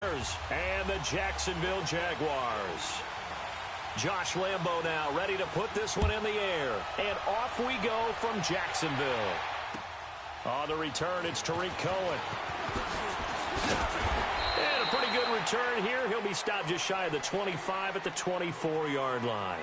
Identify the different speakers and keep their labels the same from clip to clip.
Speaker 1: And the Jacksonville Jaguars. Josh Lambo now ready to put this one in the air. And off we go from Jacksonville. On the return, it's Tariq Cohen. And a pretty good return here. He'll be stopped just shy of the 25 at the 24-yard line.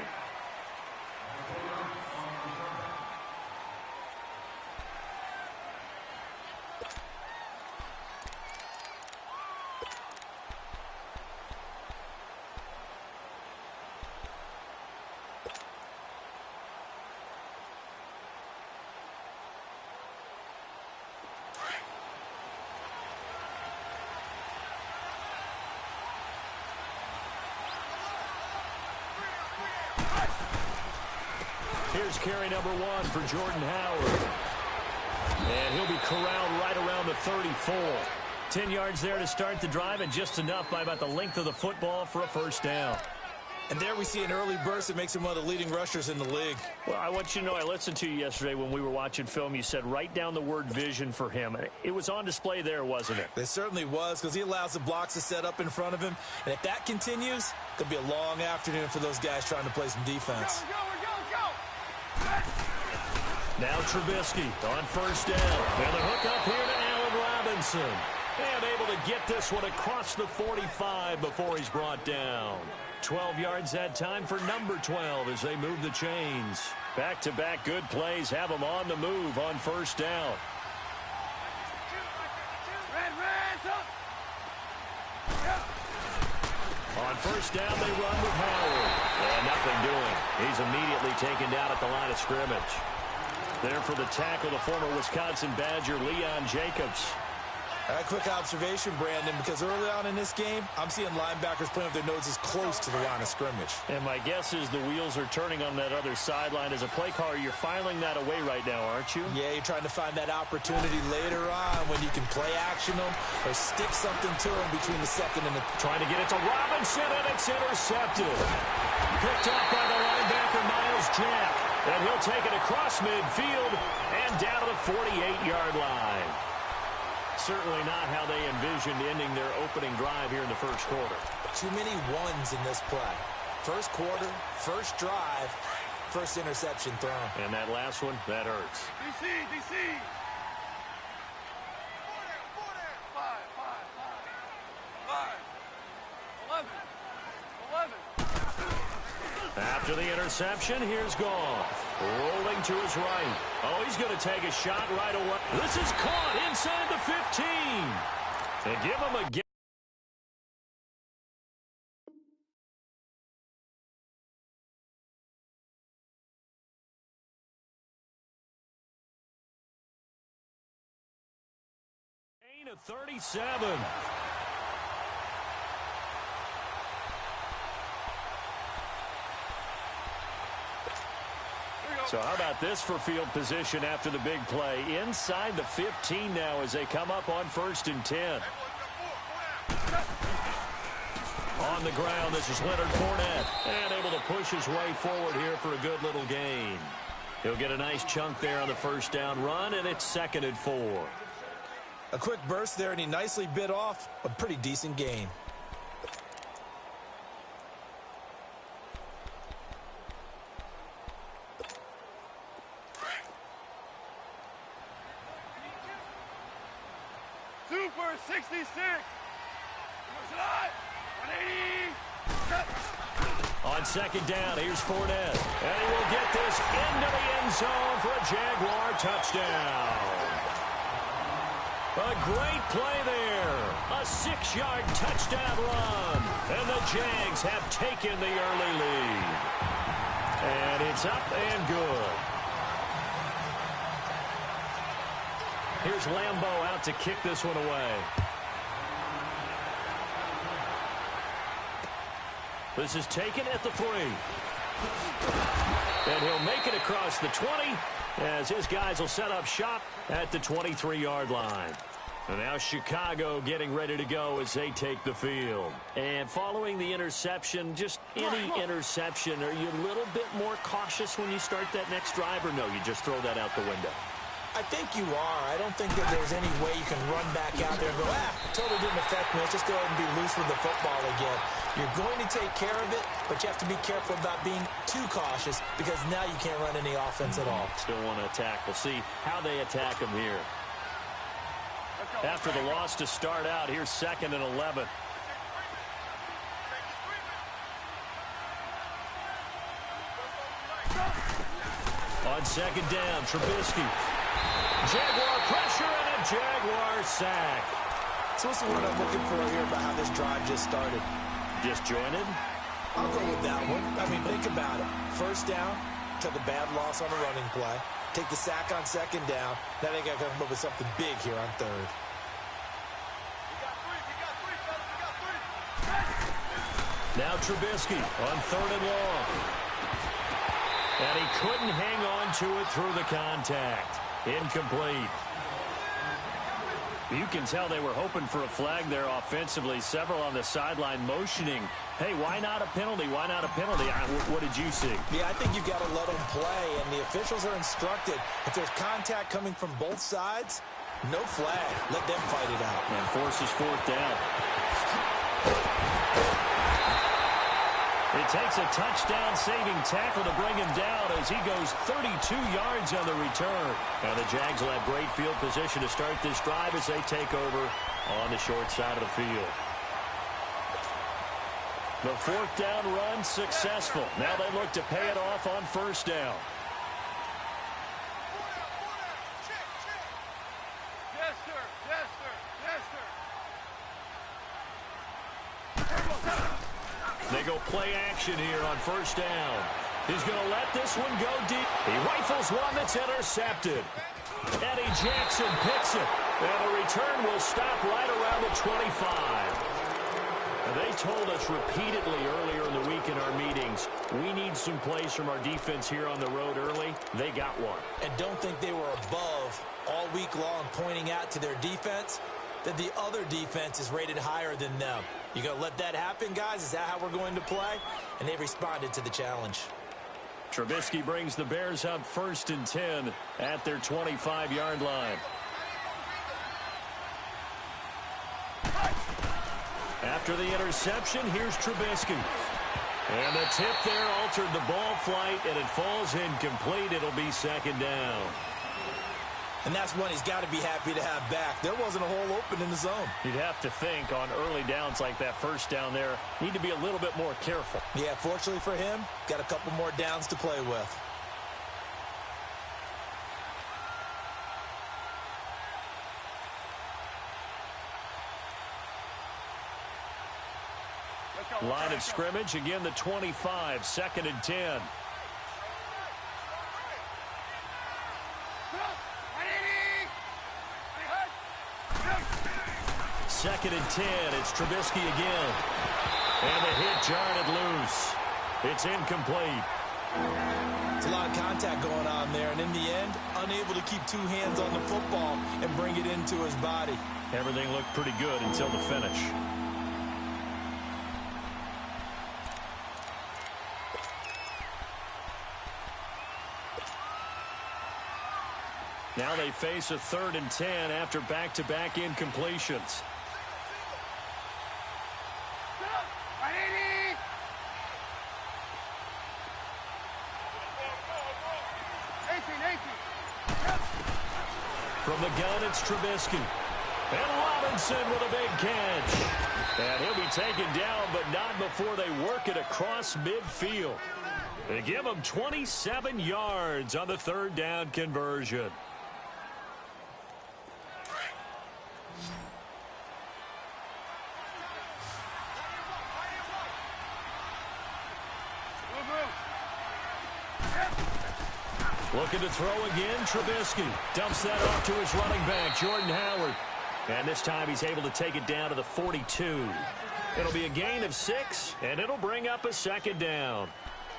Speaker 1: Here's carry number 1 for Jordan Howard. And he'll be corralled right around the 34. 10 yards there to start the drive, and just enough by about the length of the football for a first down.
Speaker 2: And there we see an early burst that makes him one of the leading rushers in the league.
Speaker 1: Well, I want you to know, I listened to you yesterday when we were watching film. You said write down the word vision for him. It was on display there, wasn't it?
Speaker 2: It certainly was, because he allows the blocks to set up in front of him. And if that continues, it could be a long afternoon for those guys trying to play some defense.
Speaker 1: Now Trubisky on first down. And the hook up here to Allen Robinson. And able to get this one across the 45 before he's brought down. 12 yards that time for number 12 as they move the chains. Back-to-back good plays have them on the move on first down. On first down, they run with Howard. And nothing doing. He's immediately taken down at the line of scrimmage. There for the tackle, the former Wisconsin Badger, Leon Jacobs.
Speaker 2: A quick observation, Brandon, because early on in this game, I'm seeing linebackers playing with their noses close to the line of scrimmage.
Speaker 1: And my guess is the wheels are turning on that other sideline. As a play caller, you're filing that away right now, aren't you?
Speaker 2: Yeah, you're trying to find that opportunity later on when you can play action them or stick something to them between the second and the...
Speaker 1: Trying to get it to Robinson, and it's intercepted. Picked up by the linebacker, Miles Jack. And he'll take it across midfield and down to the 48-yard line. Certainly not how they envisioned ending their opening drive here in the first quarter.
Speaker 2: Too many ones in this play. First quarter, first drive, first interception thrown.
Speaker 1: And that last one, that hurts.
Speaker 3: DC. 11.
Speaker 1: After the interception, here's Goff. Rolling to his right. Oh, he's going to take a shot right away. This is caught inside the 15. And give him a... gain of 37. So how about this for field position after the big play? Inside the 15 now as they come up on 1st and 10. On the ground, this is Leonard Fournette. And able to push his way forward here for a good little gain. He'll get a nice chunk there on the first down run, and it's 2nd and 4.
Speaker 2: A quick burst there, and he nicely bit off a pretty decent gain.
Speaker 3: Super 66. 180.
Speaker 1: On 2nd down, here's Fournette. And he will get this into the end zone for a Jaguar touchdown. A great play there. A 6-yard touchdown run. And the Jags have taken the early lead. And it's up and good. Here's Lambo out to kick this one away. This is taken at the 3. And he'll make it across the 20 as his guys will set up shop at the 23-yard line. And now Chicago getting ready to go as they take the field. And following the interception, just any interception, are you a little bit more cautious when you start that next drive, or no, you just throw that out the window?
Speaker 2: I think you are. I don't think that there's any way you can run back out there and go, totally didn't affect me. Let's just go ahead and be loose with the football again. You're going to take care of it, but you have to be careful about being too cautious because now you can't run any offense at all.
Speaker 1: Still want to attack. We'll see how they attack him here. After the loss to start out, here's 2nd and 11. On 2nd down, Trubisky. Jaguar pressure and a Jaguar sack.
Speaker 2: So what's the word I'm looking for here about how this drive just started?
Speaker 1: Disjointed?
Speaker 2: I'll go with that one. I mean, think about it. First down, took a bad loss on a running play. Take the sack on 2nd down. Now they got to come up with something big here on 3rd.
Speaker 1: Now Trubisky on 3rd and long. And he couldn't hang on to it through the contact. Incomplete. You can tell they were hoping for a flag there offensively. Several on the sideline motioning. Hey, why not a penalty? Why not a penalty? What did you see?
Speaker 2: Yeah, I think you've got to let them play, and the officials are instructed. If there's contact coming from both sides, no flag. Let them fight it out.
Speaker 1: And forces 4th down. It takes a touchdown-saving tackle to bring him down as he goes 32 yards on the return. And the Jags will have great field position to start this drive as they take over on the short side of the field. The 4th down run successful. Now they look to pay it off on 1st down.
Speaker 3: Yes, sir. Yes, sir. Yes, sir.
Speaker 1: They go play action here on 1st down. He's going to let this one go deep. He rifles one that's intercepted. Eddie Jackson picks it. And the return will stop right around the 25. They told us repeatedly earlier in the week in our meetings, we need some plays from our defense here on the road early. They got one.
Speaker 2: And don't think they were above all week long pointing out to their defense that the other defense is rated higher than them. You going to let that happen, guys? Is that how we're going to play? And they responded to the challenge.
Speaker 1: Trubisky brings the Bears up 1st and 10 at their 25-yard line. After the interception, here's Trubisky. And the tip there altered the ball flight, and it falls incomplete. It'll be 2nd down.
Speaker 2: And that's one he's got to be happy to have back. There wasn't a hole open in the zone.
Speaker 1: You'd have to think on early downs like that 1st down there, need to be a little bit more careful.
Speaker 2: Yeah, fortunately for him, got a couple more downs to play with.
Speaker 1: Line of scrimmage, again the 25, 2nd and 10. Second and 10, it's Trubisky again. And the hit jarred loose. It's incomplete.
Speaker 2: It's a lot of contact going on there, and in the end, unable to keep 2 hands on the football and bring it into his body.
Speaker 1: Everything looked pretty good until the finish. Now they face a 3rd and 10 after back-to-back incompletions. From the gun, it's Trubisky. And Robinson with a big catch. And he'll be taken down, but not before they work it across midfield. They give him 27 yards on the 3rd down conversion. Looking to throw again, Trubisky. Dumps that off to his running back, Jordan Howard. And this time he's able to take it down to the 42. It'll be a gain of 6, and it'll bring up a 2nd down.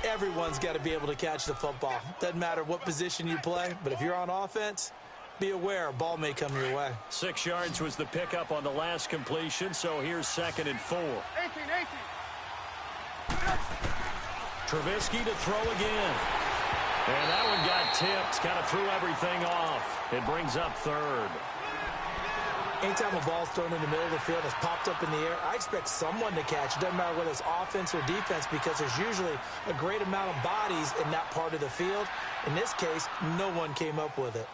Speaker 2: Everyone's got to be able to catch the football. Doesn't matter what position you play, but if you're on offense, be aware a ball may come your way.
Speaker 1: 6 yards was the pickup on the last completion, so here's 2nd and 4.
Speaker 3: 18.
Speaker 1: Trubisky to throw again. And that one got tipped, kind of threw everything off. It brings up third.
Speaker 2: Anytime a ball's thrown in the middle of the field, it's popped up in the air, I expect someone to catch. It doesn't matter whether it's offense or defense because there's usually a great amount of bodies in that part of the field. In this case, no one came up with it.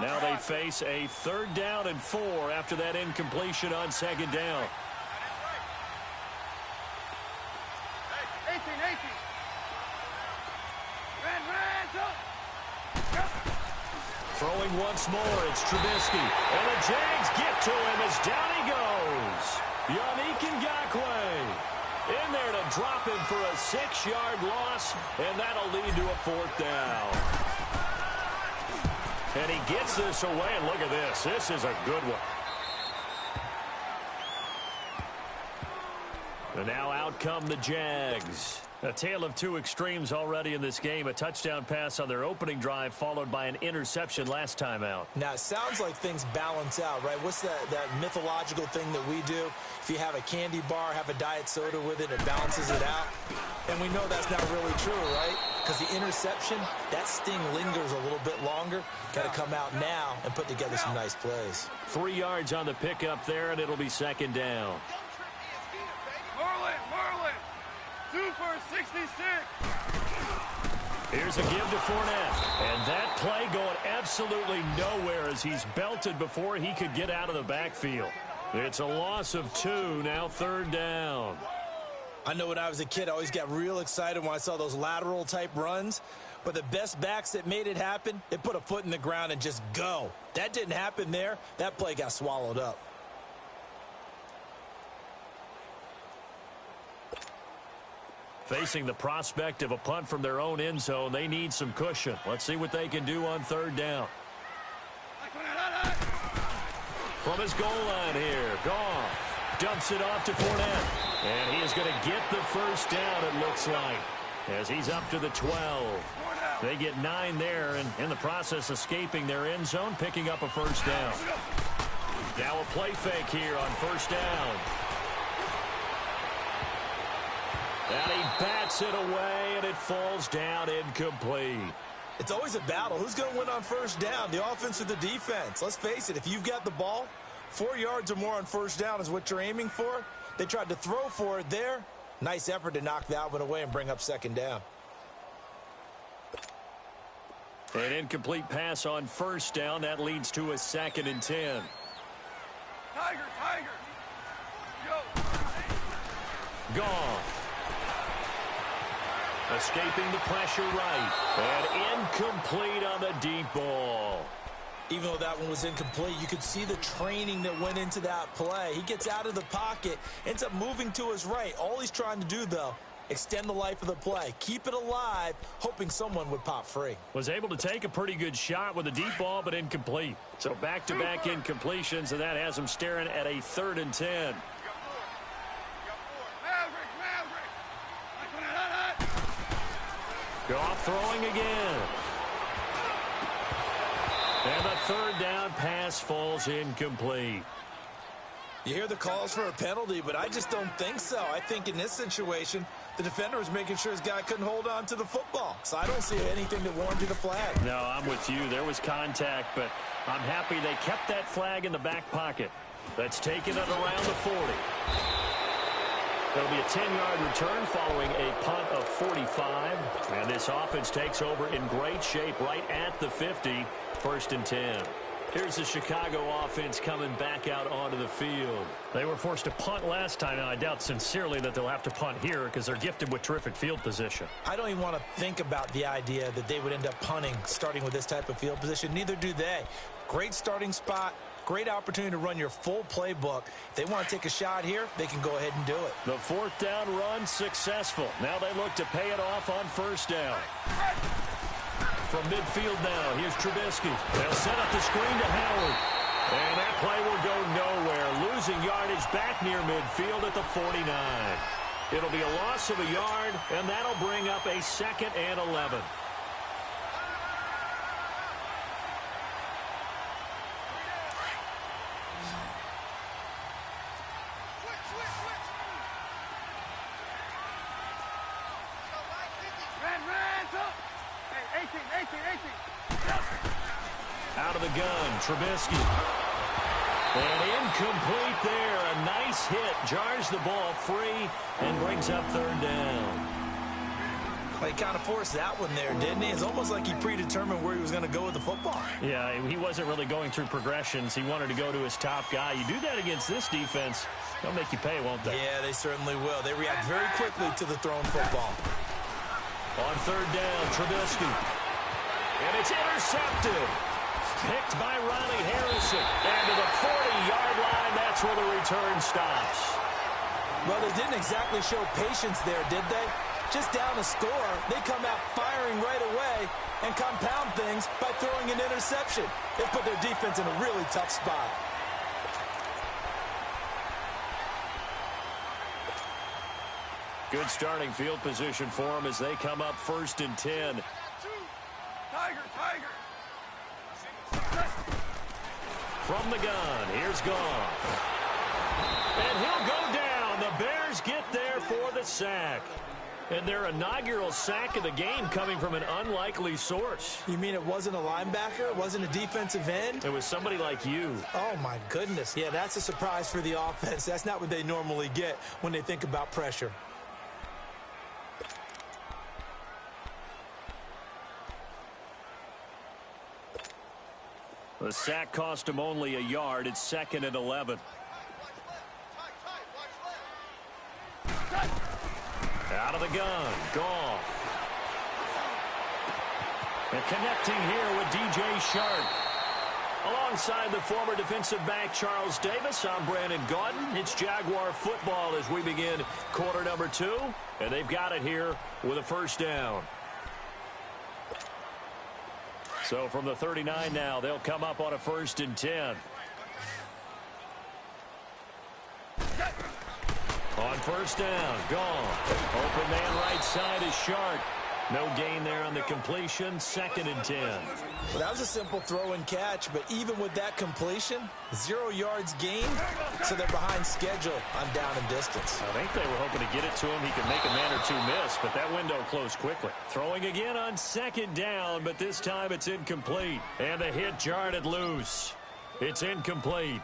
Speaker 1: Now they face a 3rd down and 4 after that incompletion on 2nd down.
Speaker 3: 18.
Speaker 1: Throwing once more, it's Trubisky. And the Jags get to him as down he goes. Yannick Ngakoue in there to drop him for a 6-yard loss, and that'll lead to a 4th down. And he gets this away, and look at this. This is a good one. And now out come the Jags. A tale of two extremes already in this game. A touchdown pass on their opening drive followed by an interception last time out.
Speaker 2: Now, it sounds like things balance out, right? What's that mythological thing that we do? If you have a candy bar, have a diet soda with it, it balances it out. And we know that's not really true, right? Because the interception, that sting lingers a little bit longer. Got to come out now and put together some nice plays.
Speaker 1: 3 yards on the pickup there, and it'll be 2nd down.
Speaker 3: Merlin. 2 for 66.
Speaker 1: Here's a give to Fournette. And that play going absolutely nowhere as he's belted before he could get out of the backfield. It's a loss of 2, now 3rd down.
Speaker 2: I know when I was a kid, I always got real excited when I saw those lateral type runs. But the best backs that made it happen, they put a foot in the ground and just go. That didn't happen there. That play got swallowed up.
Speaker 1: Facing the prospect of a punt from their own end zone, they need some cushion. Let's see what they can do on 3rd down. From his goal line here, Goff dumps it off to Fournette. And he is going to get the 1st down, it looks like, as he's up to the 12. They get 9 there, and in the process escaping their end zone, picking up a 1st down. Now a play fake here on 1st down. And he bats it away, and it falls down incomplete.
Speaker 2: It's always a battle. Who's going to win on 1st down, the offense or the defense? Let's face it, if you've got the ball, 4 yards or more on 1st down is what you're aiming for. They tried to throw for it there. Nice effort to knock that one away and bring up 2nd down.
Speaker 1: An incomplete pass on 1st down. That leads to a 2nd and 10.
Speaker 3: Tiger.
Speaker 1: Goff. Escaping the pressure right. And incomplete on the deep ball.
Speaker 2: Even though that one was incomplete, you could see the training that went into that play. He gets out of the pocket, ends up moving to his right. All he's trying to do, though, extend the life of the play. Keep it alive, hoping someone would pop free.
Speaker 1: Was able to take a pretty good shot with a deep ball, but incomplete. So back-to-back incompletions, and that has him staring at a 3rd and 10. Goff throwing again. And the 3rd down pass falls incomplete.
Speaker 2: You hear the calls for a penalty, but I just don't think so. I think in this situation, the defender was making sure his guy couldn't hold on to the football. So I don't see anything that warranted a flag.
Speaker 1: No, I'm with you. There was contact, but I'm happy they kept that flag in the back pocket. That's taken it around the 40. It'll be a 10-yard return following a punt of 45. And this offense takes over in great shape right at the 50. 1st and 10. Here's the Chicago offense coming back out onto the field. They were forced to punt last time, and I doubt sincerely that they'll have to punt here because they're gifted with terrific field position.
Speaker 2: I don't even want to think about the idea that they would end up punting starting with this type of field position. Neither do they. Great starting spot. Great opportunity to run your full playbook. If they want to take a shot here, they can go ahead and do it.
Speaker 1: The 4th down run successful. Now they look to pay it off on 1st down. From midfield now, here's Trubisky. They'll set up the screen to Howard. And that play will go nowhere. Losing yardage back near midfield at the 49. It'll be a loss of a yard, and that'll bring up a 2nd and 11.
Speaker 3: safety.
Speaker 1: Out of the gun, Trubisky. And incomplete there. A nice hit. Jars the ball free and brings up third down.
Speaker 2: Well, he kind of forced that one there, didn't he? It's almost like he predetermined where he was going to go with the football.
Speaker 1: Yeah, he wasn't really going through progressions. He wanted to go to his top guy. You do that against this defense, they'll make you pay, won't they?
Speaker 2: Yeah, they certainly will. They react very quickly to the thrown football.
Speaker 1: On third down, Trubisky. And it's intercepted. Picked by Ronnie Harrison. And to the 40-yard line, that's where the return stops.
Speaker 2: Well, they didn't exactly show patience there, did they? Just down a score, they come out firing right away and compound things by throwing an interception. They put their defense in a really tough spot.
Speaker 1: Good starting field position for them as they come up 1st and 10.
Speaker 3: Tiger, Tiger.
Speaker 1: From the gun, here's Goff. And he'll go down. The Bears get there for the sack. And their inaugural sack of the game coming from an unlikely source.
Speaker 2: You mean it wasn't a linebacker? It wasn't a defensive end?
Speaker 1: It was somebody like you.
Speaker 2: Oh, my goodness. Yeah, that's a surprise for the offense. That's not what they normally get when they think about pressure.
Speaker 1: The sack cost him only a yard. It's 2nd and 11. Out of the gun, Goff. And connecting here with DJ Shark. Alongside the former defensive back Charles Davis, I'm Brandon Gaudin. It's Jaguar football as we begin quarter number 2. And they've got it here with a first down. So from the 39 now, they'll come up on a 1st and 10. On first down, Goff. Open man right side is Shark. No gain there on the completion. 2nd and 10.
Speaker 2: Well, that was a simple throw and catch, but even with that completion, 0 yards gained, so they're behind schedule on down and distance.
Speaker 1: I think they were hoping to get it to him. He could make a man or two miss, but that window closed quickly. Throwing again on 2nd down, but this time it's incomplete. And the hit jarred it loose. It's incomplete.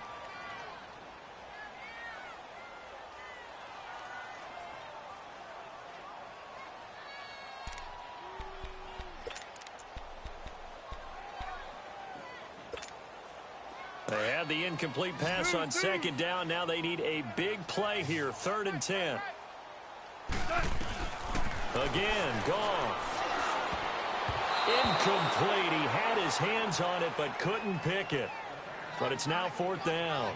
Speaker 1: They had the incomplete pass on 2nd down. Now they need a big play here. 3rd and 10. Again, Goff. Incomplete. He had his hands on it but couldn't pick it. But it's now 4th down.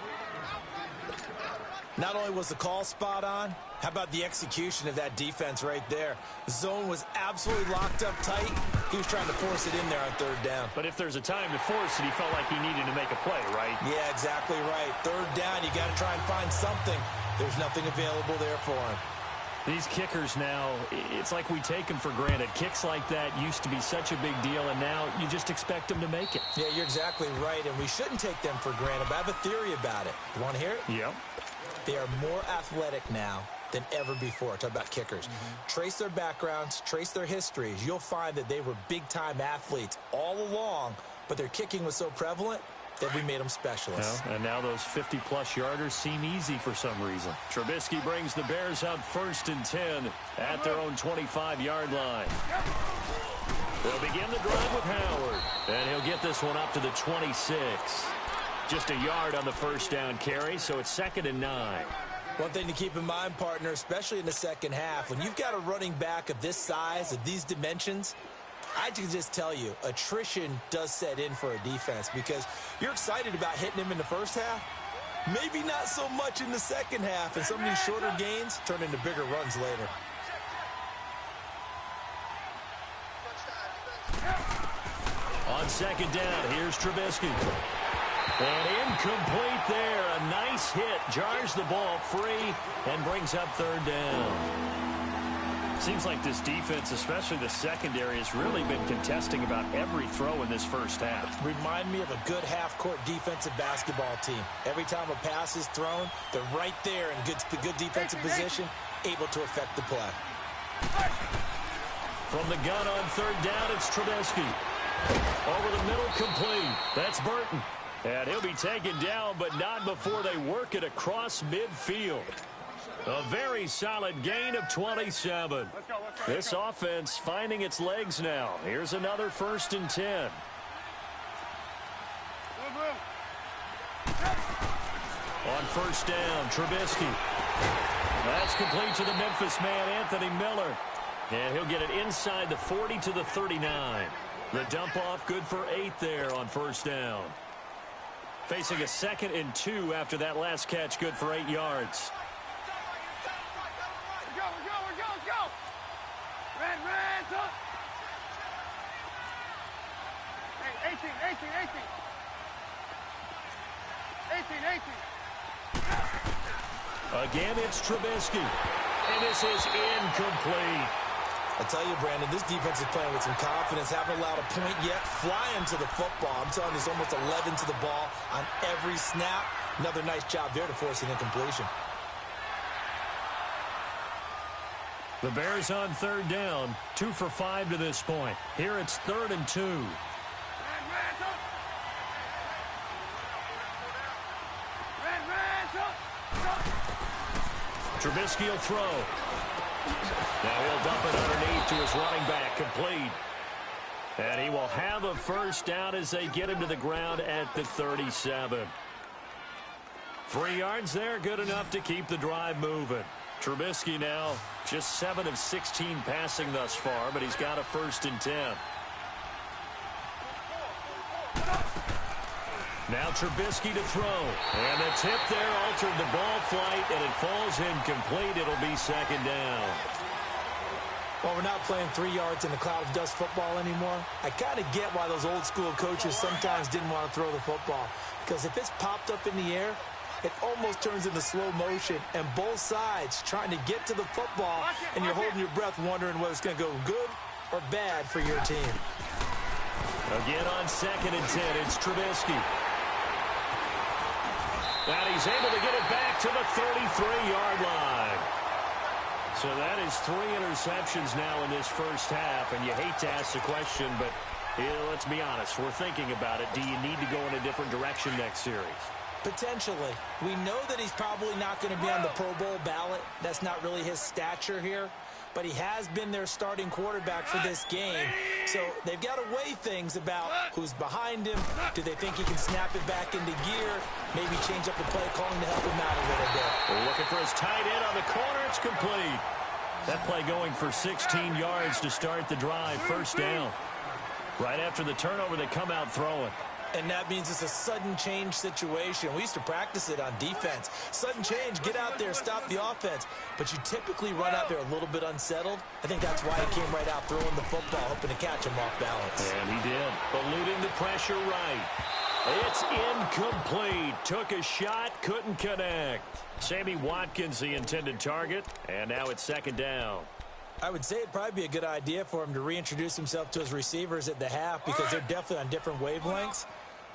Speaker 2: Not only was the call spot on, how about the execution of that defense right there? The zone was absolutely locked up tight. He was trying to force it in there on 3rd down.
Speaker 1: But if there's a time to force it, he felt like he needed to make a play, right?
Speaker 2: Yeah, exactly right. 3rd down, you got to try and find something. There's nothing available there for him.
Speaker 1: These kickers now, it's like we take them for granted. Kicks like that used to be such a big deal, and now you just expect them to make it.
Speaker 2: Yeah, you're exactly right, and we shouldn't take them for granted, but I have a theory about it. You want to hear it?
Speaker 1: Yep.
Speaker 2: They are more athletic now than ever before. Talk about kickers. Trace their backgrounds, trace their histories. You'll find that they were big-time athletes all along, but their kicking was so prevalent that we made them specialists.
Speaker 1: Well, and now those 50-plus yarders seem easy for some reason. Trubisky brings the Bears up 1st and 10 at their own 25-yard line. They'll begin the drive with Howard, and he'll get this one up to the 26. Just a yard on the 1st down carry, so it's 2nd and 9.
Speaker 2: One thing to keep in mind, partner, especially in the second half, when you've got a running back of this size, of these dimensions, I can just tell you, attrition does set in for a defense because you're excited about hitting him in the first half. Maybe not so much in the second half, and some of these shorter gains turn into bigger runs later.
Speaker 1: On 2nd down, here's Trubisky. And incomplete there. A nice hit. Jars the ball free and brings up 3rd down. Seems like this defense, especially the secondary, has really been contesting about every throw in this first half.
Speaker 2: Remind me of a good half-court defensive basketball team. Every time a pass is thrown, they're right there in good defensive position, able to affect the play.
Speaker 1: From the gun on 3rd down, it's Trubisky. Over the middle, complete. That's Burton. And he'll be taken down, but not before they work it across midfield. A very solid gain of 27. This offense finding its legs now. Here's another 1st and 10. On 1st down, Trubisky. That's complete to the Memphis man, Anthony Miller. And he'll get it inside the 40 to the 39. The dump off good for 8 there on 1st down. Facing a 2nd and 2 after that last catch, good for 8 yards.
Speaker 3: Let's go. Red, up. Hey, 18.
Speaker 1: Again, it's Trubisky. And this is incomplete.
Speaker 2: I tell you, Brandon, this defense is playing with some confidence. Haven't allowed a point yet. Flying to the football. I'm telling you, there's almost 11 to the ball on every snap. Another nice job there to force an incompletion.
Speaker 1: The Bears on 3rd down. 2 for 5 to this point. Here it's 3rd and 2. Trubisky will throw. Now he'll dump it underneath to his running back, complete. And he will have a 1st down as they get him to the ground at the 37. 3 yards there, good enough to keep the drive moving. Trubisky now just 7 of 16 passing thus far, but he's got a 1st and 10. Now Trubisky to throw. And the tip there altered the ball flight, and it falls incomplete. It'll be 2nd down.
Speaker 2: Well, we're not playing 3 yards in a cloud of dust football anymore. I kind of get why those old school coaches sometimes didn't want to throw the football. Because if it's popped up in the air, it almost turns into slow motion. And both sides trying to get to the football, and you're holding your breath wondering whether it's going to go good or bad for your team.
Speaker 1: Again on 2nd and 10, it's Trubisky. And he's able to get it back to the 33-yard line. So that is 3 interceptions now in this 1st half. And you hate to ask the question, but let's be honest. We're thinking about it. Do you need to go in a different direction next series?
Speaker 2: Potentially. We know that he's probably not going to be on the Pro Bowl ballot. That's not really his stature here. But he has been their starting quarterback for this game. So they've got to weigh things about who's behind him. Do they think he can snap it back into gear? Maybe change up the play calling to help him out a little bit.
Speaker 1: We're looking for his tight end on the corner. It's complete. That play going for 16 yards to start the drive. 1st down. Right after the turnover, they come out throwing.
Speaker 2: And that means it's a sudden change situation. We used to practice it on defense. Sudden change, get out there, stop the offense. But you typically run out there a little bit unsettled. I think that's why he came right out throwing the football, hoping to catch him off balance.
Speaker 1: And he did. Eluding the pressure right. It's incomplete. Took a shot, couldn't connect. Sammy Watkins, the intended target. And now it's 2nd down.
Speaker 2: I would say it'd probably be a good idea for him to reintroduce himself to his receivers at the half because they're definitely on different wavelengths.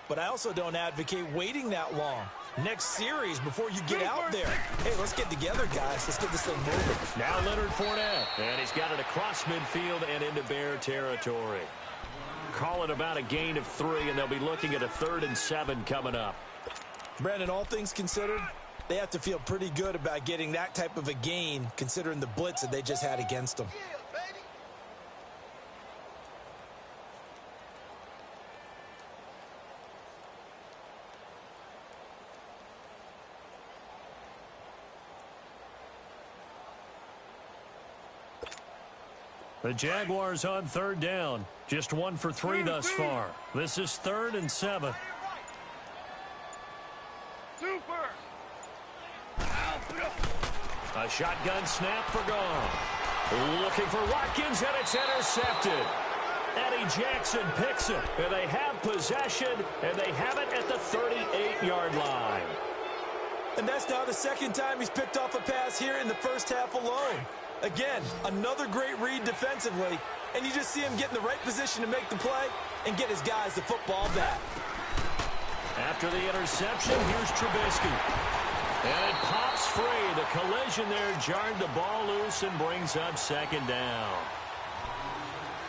Speaker 2: But I also don't advocate waiting that long. Next series before you get out there. Hey, let's get together, guys. Let's get this thing moving.
Speaker 1: Now Leonard Fournette. And he's got it across midfield and into Bear territory. Call it about a gain of 3, and they'll be looking at a 3rd and 7 coming up.
Speaker 2: Brandon, all things considered, they have to feel pretty good about getting that type of a gain considering the blitz that they just had against them.
Speaker 1: The Jaguars on 3rd down. Just 1 for 3 thus far. This is 3rd and 7.
Speaker 3: Super.
Speaker 1: A shotgun snap for gone. Looking for Watkins, and it's intercepted. Eddie Jackson picks it, and they have possession, and they have it at the 38-yard line.
Speaker 2: And that's now the 2nd time he's picked off a pass here in the 1st half alone. Again, another great read defensively, and you just see him get in the right position to make the play and get his guys the football back.
Speaker 1: After the interception, here's Trubisky. And it pops free. The collision there jarred the ball loose and brings up 2nd down.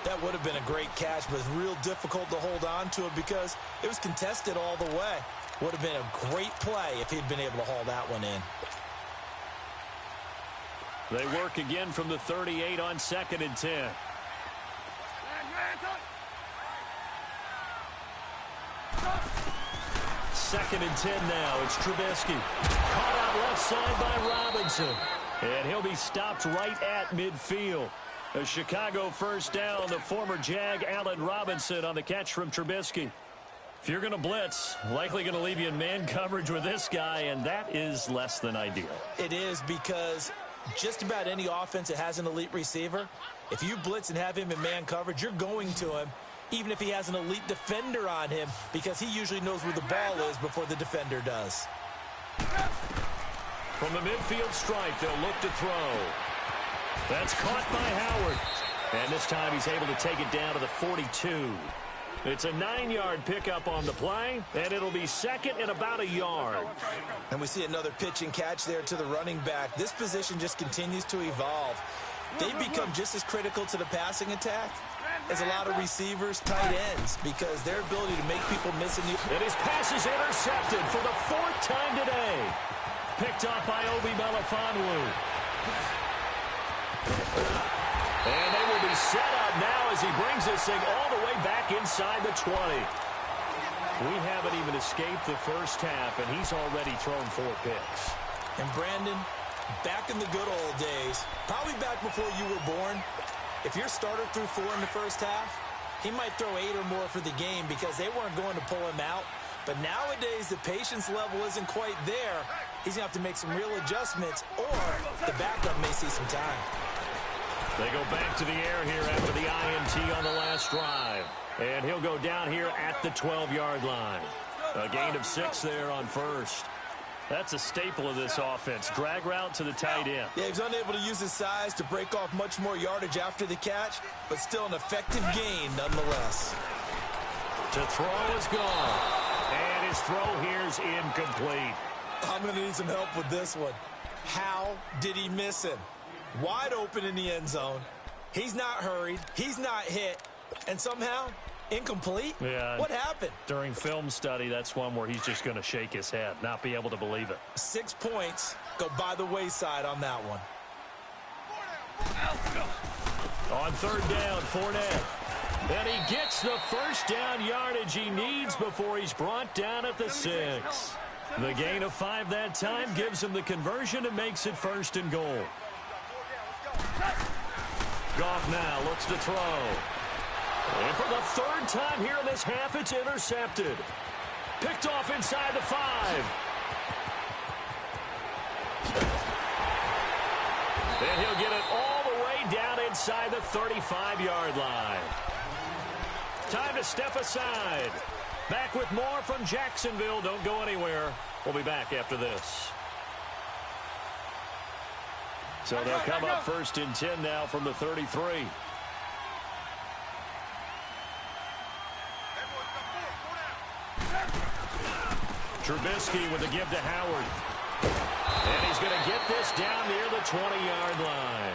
Speaker 2: That would have been a great catch, but it's real difficult to hold on to it because it was contested all the way. Would have been a great play if he'd been able to haul that one in.
Speaker 1: They work again from the 38 on 2nd and 10. Second and 10 now. It's Trubisky. Caught out left side by Robinson. And he'll be stopped right at midfield. A Chicago first down. The former Jag, Allen Robinson, on the catch from Trubisky. If you're going to blitz, likely going to leave you in man coverage with this guy, and that is less than ideal.
Speaker 2: It is, because just about any offense that has an elite receiver, if you blitz and have him in man coverage, you're going to him, even if he has an elite defender on him, because he usually knows where the ball is before the defender does.
Speaker 1: From the midfield stripe, they'll look to throw. That's caught by Howard. And this time he's able to take it down to the 42. It's a 9-yard pickup on the play, and it'll be second and about a yard.
Speaker 2: And we see another pitch and catch there to the running back. This position just continues to evolve. They've become just as critical to the passing attack as a lot of receivers, tight ends, because their ability to make people miss in the...
Speaker 1: And his pass is intercepted for the 4th time today. Picked off by Obi Melifonwu. And they will be set up now as he brings this thing all the way back inside the 20. We haven't even escaped the first half, and he's already thrown 4 picks.
Speaker 2: And Brandon, back in the good old days, probably back before you were born, if your starter threw 4 in the first half, he might throw 8 or more for the game because they weren't going to pull him out. But nowadays, the patience level isn't quite there. He's going to have to make some real adjustments, or the backup may see some time.
Speaker 1: They go back to the air here after the INT on the last drive. And he'll go down here at the 12-yard line. A gain of 6 there on first. That's a staple of this offense. Drag route to the tight end.
Speaker 2: Yeah, he's unable to use his size to break off much more yardage after the catch, but still an effective gain nonetheless.
Speaker 1: To throw is gone. And his throw here is incomplete.
Speaker 2: I'm going to need some help with this one. How did he miss him? Wide open in the end zone. He's not hurried. He's not hit. And somehow, incomplete?
Speaker 1: Yeah.
Speaker 2: What happened?
Speaker 1: During film study, that's one where he's just going to shake his head, not be able to believe it.
Speaker 2: 6 points go by the wayside on that one.
Speaker 1: On 3rd down, Fournette. And he gets the first down yardage he needs before he's brought down at the 6. The gain of 5 that time gives him the conversion and makes it 1st and goal. Goff now looks to throw. And for the 3rd time here in this half, it's intercepted. Picked off inside the 5. And he'll get it all the way down inside the 35-yard line. Time to step aside. Back with more from Jacksonville. Don't go anywhere. We'll be back after this. So they'll come up 1st and 10 now from the 33. Trubisky with a give to Howard. And he's going to get this down near the 20-yard line.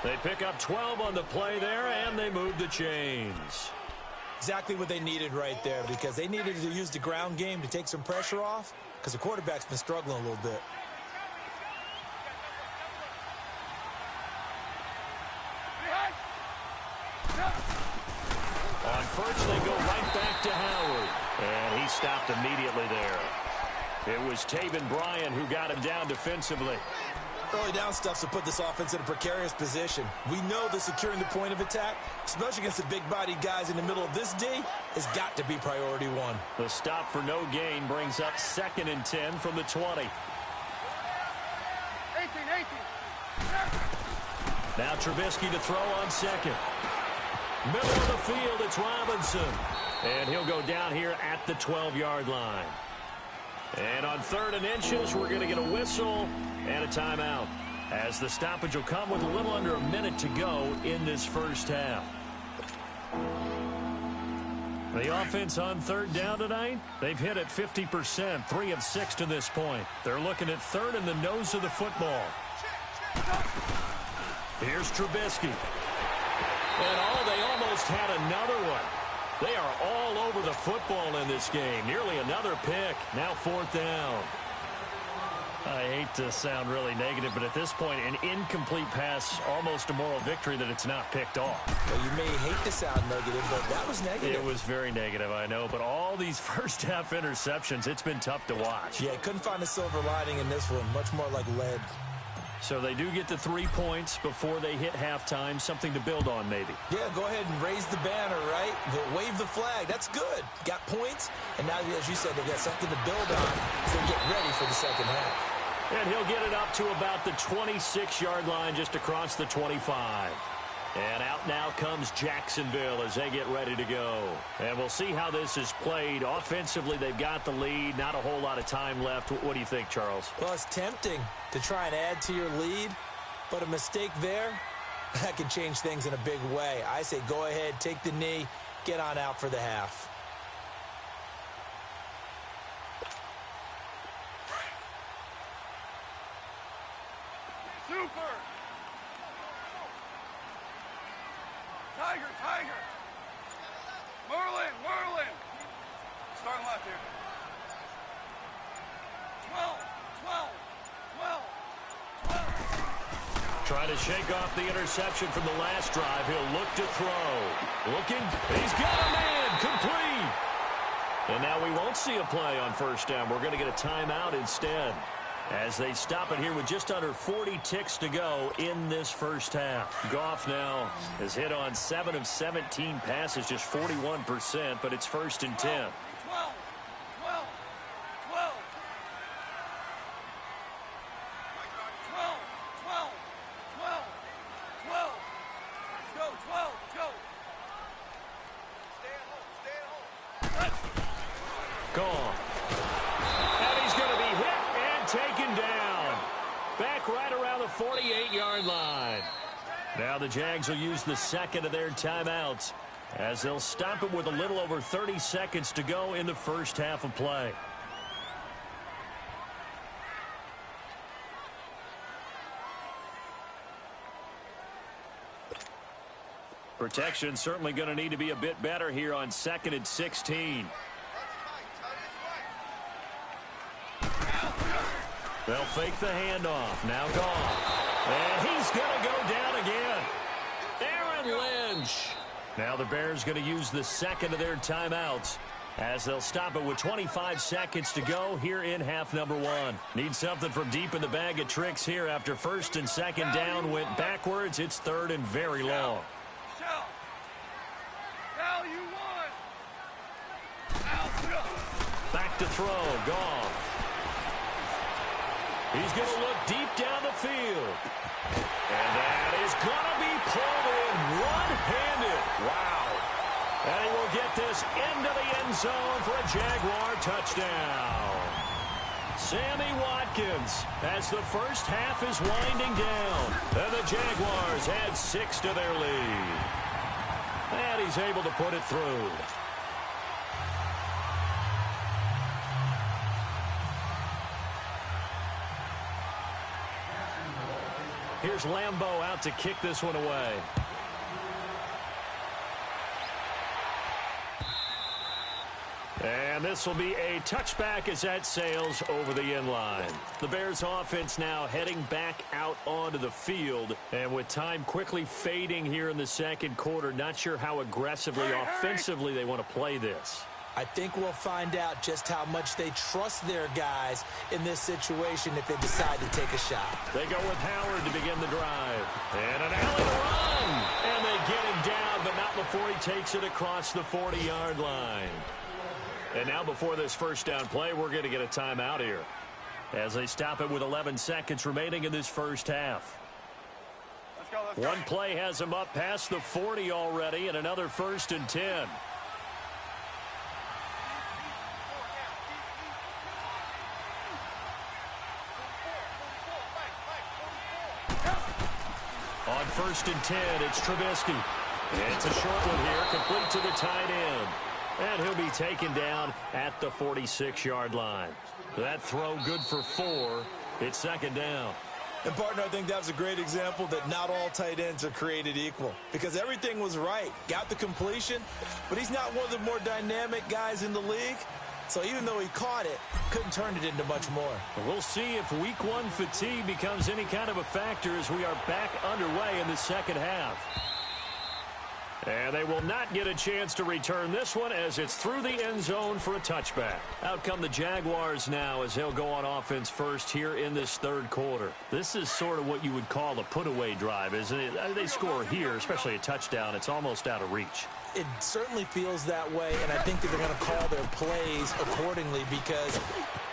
Speaker 1: They pick up 12 on the play there, and they move the chains.
Speaker 2: Exactly what they needed right there, because they needed to use the ground game to take some pressure off, because the quarterback's been struggling a little bit.
Speaker 1: On first, they go right back to Howard. And he stopped immediately there. It was Taven Bryan who got him down defensively.
Speaker 2: Early down stuff to put this offense in a precarious position. We know that securing the point of attack, especially against the big-bodied guys in the middle of this D, has got to be priority 1.
Speaker 1: The stop for no gain brings up 2nd and 10 from the 20.
Speaker 3: 18.
Speaker 1: Now Trubisky to throw on 2nd. Middle of the field, it's Robinson. And he'll go down here at the 12-yard line. And on 3rd and inches, we're going to get a whistle and a timeout, as the stoppage will come with a little under a minute to go in this first half. The offense on 3rd down tonight, they've hit it 50%, 3 of 6 to this point. They're looking at 3rd in the nose of the football. Here's Trubisky. And they almost had another one. They are all over the football in this game. Nearly another pick. Now 4th down. I hate to sound really negative, but at this point, an incomplete pass, almost a moral victory that it's not picked off.
Speaker 2: Well, you may hate to sound negative, but that was negative.
Speaker 1: It was very negative, I know, but all these first-half interceptions, it's been tough to watch.
Speaker 2: Yeah, couldn't find a silver lining in this one. Much more like lead.
Speaker 1: So they do get the 3 points before they hit halftime, something to build on maybe.
Speaker 2: Yeah, go ahead and raise the banner, right? Wave the flag. That's good. Got points, and now, as you said, they've got something to build on as they get ready for the second half.
Speaker 1: And he'll get it up to about the 26-yard line, just across the 25. And out now comes Jacksonville as they get ready to go. And we'll see how this is played. Offensively, they've got the lead. Not a whole lot of time left. What do you think, Charles?
Speaker 2: Well, it's tempting to try and add to your lead, but a mistake there, that can change things in a big way. I say go ahead, take the knee, get on out for the half.
Speaker 3: Super! Tiger, Tiger! Merlin, Merlin! Starting left here. 12, 12, 12, 12.
Speaker 1: Trying to shake off the interception from the last drive. He'll look to throw. Looking. He's got a man. Complete. And now we won't see a play on 1st down. We're going to get a timeout instead, as they stop it here with just under 40 ticks to go in this first half. Goff now has hit on 7 of 17 passes, just 41%, but it's 1st and 10.
Speaker 3: 12, 12, 12. 12, 12, 12, 12. Let's go, 12, go. Stay at home, stay at home.
Speaker 1: Gone. And he's going to be hit and taken down. Back right around the 48-yard line. Now the Jags will use the second of their timeouts, as they'll stop it with a little over 30 seconds to go in the first half of play. Protection certainly going to need to be a bit better here on 2nd and 16. They'll fake the handoff. Now Goff. And he's going to go down again. Aaron Lynch. Now the Bears going to use the second of their timeouts, as they'll stop it with 25 seconds to go here in half number 1. Need something from deep in the bag of tricks here after 1st and 2nd down went backwards. It's 3rd and very long.
Speaker 3: Cal, you won.
Speaker 1: Back to throw. Goff. He's going to look deep down the field. And that is going to be pulled in one-handed. Wow. And he will get this into the end zone for a Jaguar touchdown. Sammy Watkins, as the first half is winding down. And the Jaguars add 6 to their lead. And he's able to put it through. Here's Lambeau out to kick this one away. And this will be a touchback as that sails over the end line. The Bears offense now heading back out onto the field. And with time quickly fading here in the second quarter, not sure how aggressively offensively they want to play this.
Speaker 2: I think we'll find out just how much they trust their guys in this situation if they decide to take a shot.
Speaker 1: They go with Howard to begin the drive. And an Allen run. And they get him down, but not before he takes it across the 40-yard line. And now before this first down play, we're going to get a timeout here, as they stop it with 11 seconds remaining in this first half.
Speaker 3: Let's go, let's go.
Speaker 1: One play has him up past the 40 already, and another 1st and 10. On 1st and 10, it's Trubisky. It's a short one here, complete to the tight end. And he'll be taken down at the 46-yard line. That throw good for 4. It's 2nd down.
Speaker 2: And, partner, I think that was a great example that not all tight ends are created equal because everything was right. Got the completion, but he's not one of the more dynamic guys in the league. So even though he caught it, couldn't turn it into much more.
Speaker 1: We'll see if week one fatigue becomes any kind of a factor as we are back underway in the second half. And they will not get a chance to return this one as it's through the end zone for a touchback. Out come the Jaguars now as they'll go on offense first here in this third quarter. This is sort of what you would call a put-away drive, isn't it? They score here, especially a touchdown. It's almost out of reach.
Speaker 2: It certainly feels that way, and I think that they're going to call their plays accordingly because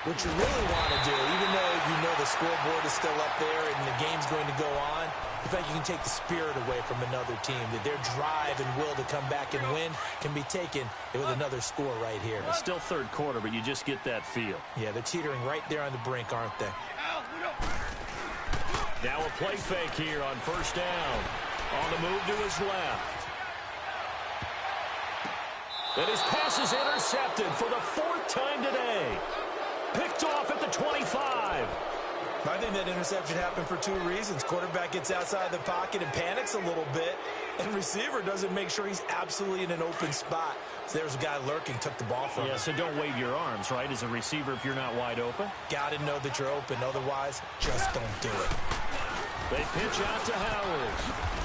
Speaker 2: what you really want to do, even though you know the scoreboard is still up there and the game's going to go on, the fact you can take the spirit away from another team, that their drive and will to come back and win can be taken with another score right here.
Speaker 1: It's still third quarter, but you just get that feel.
Speaker 2: Yeah, they're teetering right there on the brink, aren't they?
Speaker 1: Now a play fake here on first down. On the move to his left. And his pass is intercepted for the fourth time today. Picked off at the 25.
Speaker 2: I think that interception happened for two reasons. Quarterback gets outside the pocket and panics a little bit, and receiver doesn't make sure he's absolutely in an open spot. So there's a guy lurking, took the ball from him.
Speaker 1: Yeah, so don't wave your arms, right, as a receiver if you're not wide open?
Speaker 2: Got to know that you're open. Otherwise, just don't do it.
Speaker 1: They pitch out to Howard.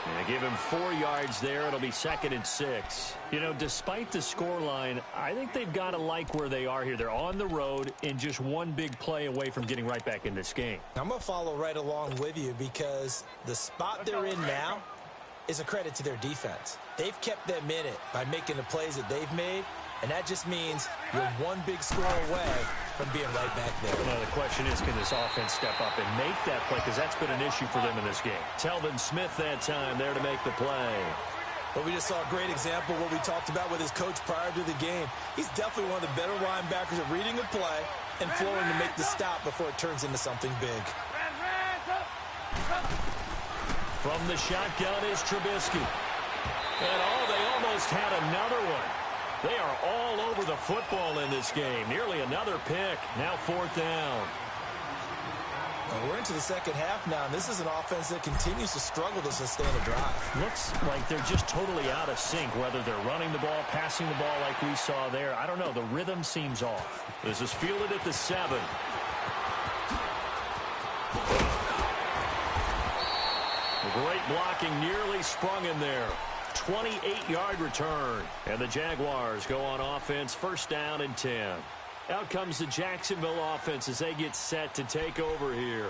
Speaker 1: And they give him 4 yards there. It'll be 2nd and 6. You know, despite the scoreline, I think they've got to like where they are here. They're on the road and just one big play away from getting right back in this game.
Speaker 2: I'm going to follow right along with you because the spot they're in now is a credit to their defense. They've kept them in it by making the plays that they've made, and that just means you're one big score away from being right back there.
Speaker 1: Now, the question is, can this offense step up and make that play? Because that's been an issue for them in this game. Telvin Smith that time there to make the play.
Speaker 2: But we just saw a great example of what we talked about with his coach prior to the game. He's definitely one of the better linebackers at reading a play and flowing to make the stop before it turns into something big.
Speaker 1: From the shotgun is Trubisky. And they almost had another one. They are all over the football in this game. Nearly another pick. Now 4th down.
Speaker 2: Well, we're into the second half now, and this is an offense that continues to struggle to sustain a drive.
Speaker 1: Looks like they're just totally out of sync, whether they're running the ball, passing the ball like we saw there. I don't know. The rhythm seems off. This is fielded at the 7. Great blocking, nearly sprung in there. 28-yard return. And the Jaguars go on offense, 1st down and 10. Out comes the Jacksonville offense as they get set to take over here.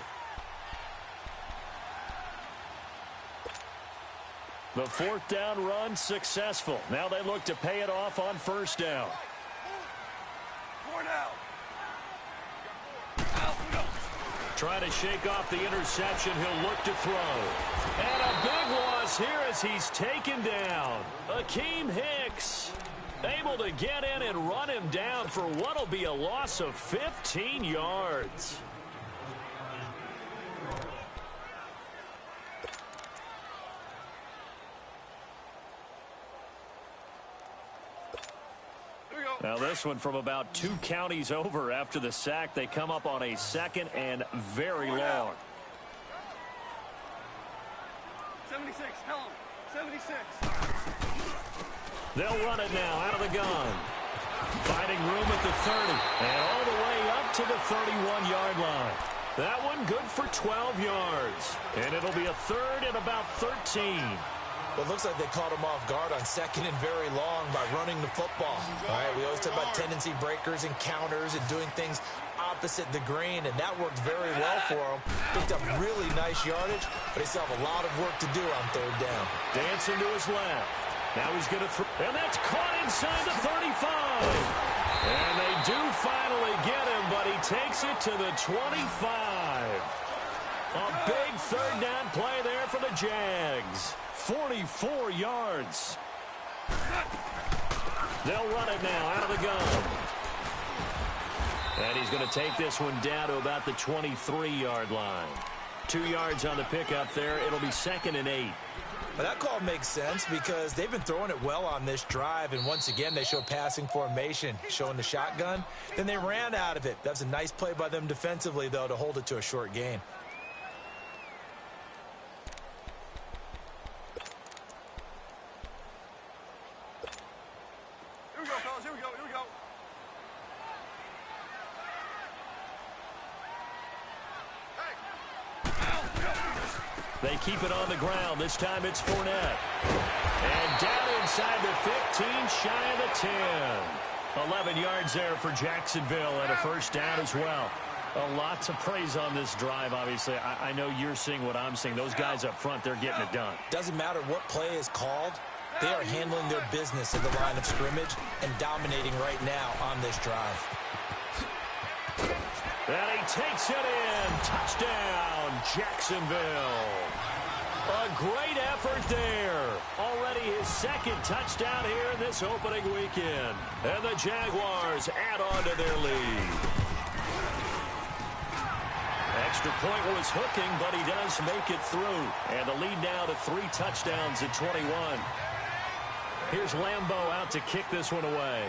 Speaker 1: The 4th down run successful. Now they look to pay it off on 1st down.
Speaker 3: 4 down.
Speaker 1: Trying to shake off the interception. He'll look to throw. And a big loss here as he's taken down. Akeem Hicks able to get in and run him down for what will be a loss of 15 yards. Now this one from about 2 counties over after the sack. They come up on a 2nd and very long.
Speaker 3: 76, tell him. 76.
Speaker 1: They'll run it now out of the gun. Finding room at the 30 and all the way up to the 31-yard line. That one good for 12 yards. And it'll be a 3rd and about 13.
Speaker 2: Well, it looks like they caught him off guard on 2nd and very long by running the football. All right, we always talk about tendency breakers and counters and doing things opposite the grain, and that worked very well for them. Picked up really nice yardage, but they still have a lot of work to do on 3rd down.
Speaker 1: Dancing to his left. Now he's going to throw, and that's caught inside the 35. And they do finally get him, but he takes it to the 25. A big 3rd down play there for the Jags. 44 yards. They'll run it now out of the gun. And he's going to take this one down to about the 23-yard line. 2 yards on the pickup there. It'll be 2nd and 8.
Speaker 2: Well, that call makes sense because they've been throwing it well on this drive, and once again, they show passing formation, showing the shotgun. Then they ran out of it. That's a nice play by them defensively, though, to hold it to a short gain.
Speaker 3: Here we go, fellas. Here we go. Here we go.
Speaker 1: They keep it on the ground. This time it's Fournette. And down inside the 15, shy of the 10. 11 yards there for Jacksonville and a first down as well. A lot to praise on this drive, obviously. I know you're seeing what I'm seeing. Those guys up front, they're getting it done.
Speaker 2: Doesn't matter what play is called. They are handling their business at the line of scrimmage and dominating right now on this drive.
Speaker 1: And he takes it in. Touchdown, Jacksonville. A great effort there. Already his second touchdown here in this opening weekend. And the Jaguars add on to their lead. Extra point was hooking, but he does make it through. And the lead now to 3 touchdowns at 21. Here's Lambeau out to kick this one away.